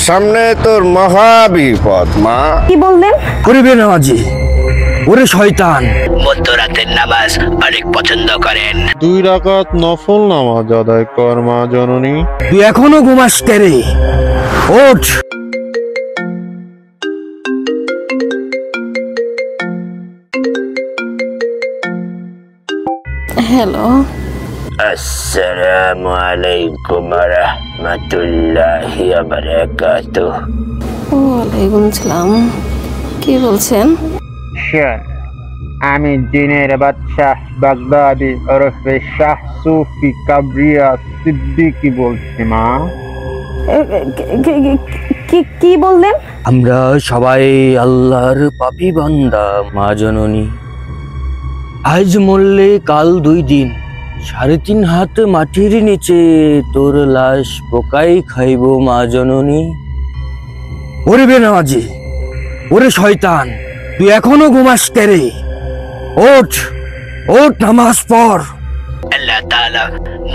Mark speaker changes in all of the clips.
Speaker 1: সামনে তোর মহা বিপদ মা।
Speaker 2: কি বললেন?
Speaker 3: ওরে বেনামাজি, ওরে শয়তান।
Speaker 4: মধ্যরাতের নামাজ অনেক পছন্দ করেন।
Speaker 5: 2 রাকাত নফল নামাজ আদায় কর মা জননী।
Speaker 3: তুই এখনো ঘুমাস রে? ওঠ।
Speaker 2: হ্যালো,
Speaker 4: আসসালামু আলাইকুম ওয়া রাহমাতুল্লাহি ওয়া বারাকাতুহু।
Speaker 2: ওয়ালাইকুম আসসালাম। কি বলছেন?
Speaker 6: আমি জিনের বাদশাহ বাগদাদি ওরফে শাহ সুফি কাবরিয়া সিদ্দিকী বলছি মা।
Speaker 2: কি বললেন?
Speaker 3: আমরা সবাই আল্লাহর পাপী বান্দা মা জননী। আজ মরলে কাল 2 দিন, 3.5 হাত মাটির নিচে তোর লাশ পোকাই খাইব মা জননী। ওরে বেনামাজি, ওরে শয়তান, তুই এখনো ঘুমাস রে? ওঠ, ওঠ, নামাজ পড়।
Speaker 4: আল্লাহ তাআলা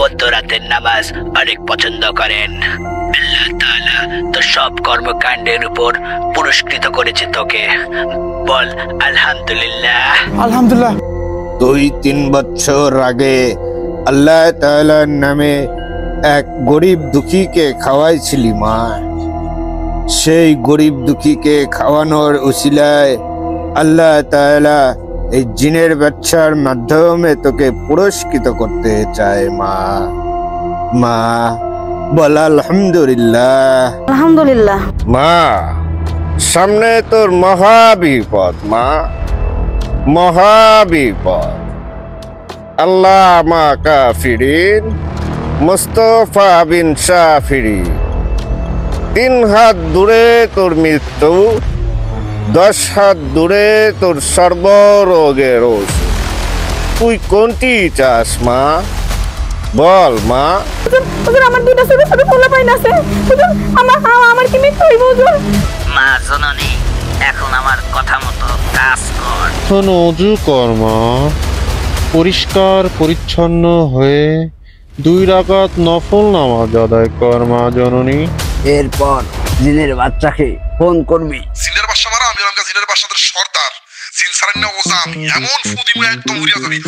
Speaker 4: মধ্যরাতের নামাজ অনেক পছন্দ করেন। আল্লাহ তাআলা তো সব কর্মকাণ্ডের উপর পুরস্কৃত করেছে তোকে। বল আলহামদুলিল্লাহ।
Speaker 6: আলহামদুলিল্লাহ।
Speaker 1: 2-3 বছর আগে আল্লাহ তাআলার নামে এক গরিব দুঃখীকে খাওয়াইছিলি মা। সেই গরিব দুঃখীকে খাওয়ানোর উসিলায় আল্লাহ তাআলা এই জিনের বাচ্চার মাধ্যমে তোকে পুরস্কৃত করতে চায় মা। মা বল আলহামদুলিল্লাহ।
Speaker 2: আলহামদুলিল্লাহ।
Speaker 1: মা সামনে তোর মহা বিপদ মা, মহা বিপদ। আল্লাহ মা কাফিরিন মুস্তাফা বিন শাফিরিন। 3 হাত দূরে তোর মৃত্যু, 10 হাত দূরে তোর সর্বরোগের ওষুধ। তুই কোনটি চাস মা? বল মা।
Speaker 2: হুজুর, আমার 2টা ছোট ছোট পোলাপাইন আছে। হুজুর, আমার কি মৃত্যু হইব হুজুর?
Speaker 4: মা জননী, এখন আমার কথা মতো কাজ কর।
Speaker 5: এখন ওযু কর মা। পরিষ্কার পরিচ্ছন্ন হয়ে 2 রাকাত নফল নামাজ আদায় কর মা জননী।
Speaker 3: এরপর জিনের বাচ্চাকে ফোন করবি।
Speaker 7: জিনের বাদশা মারা আমি হলাম জিনের বাদশাদের সর্দার। জিন সারেন না ওজা আমি এমন ফুদিমু একদম উড়িয়া যাবি।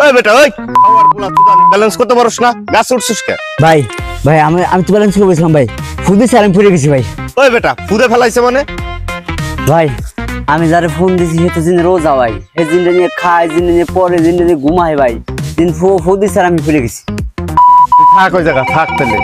Speaker 1: ওই বেটা, ওই আমার পোলা তুই ব্যালেন্স করতে পারছ না, গাছ উঠছিস কে?
Speaker 3: ভাই ভাই আমি তো ব্যালেন্স করে বসলাম ভাই, ফুদে স্যার পড়ে গেছি ভাই।
Speaker 1: ওই বেটা ফুদে ফেলাইছে মানে?
Speaker 3: ভাই আমি যারে ফোন দিছি সে তো জিন রোজা ভাই, সে জিনটা নিয়ে খায়, জিনটা নিয়ে পড়ে, জিনটা নিয়ে ঘুমায় ভাই। জিন ফুদে স্যার আমি পড়ে গেছি।
Speaker 1: থাক ওই জায়গা, থাক তাহলে।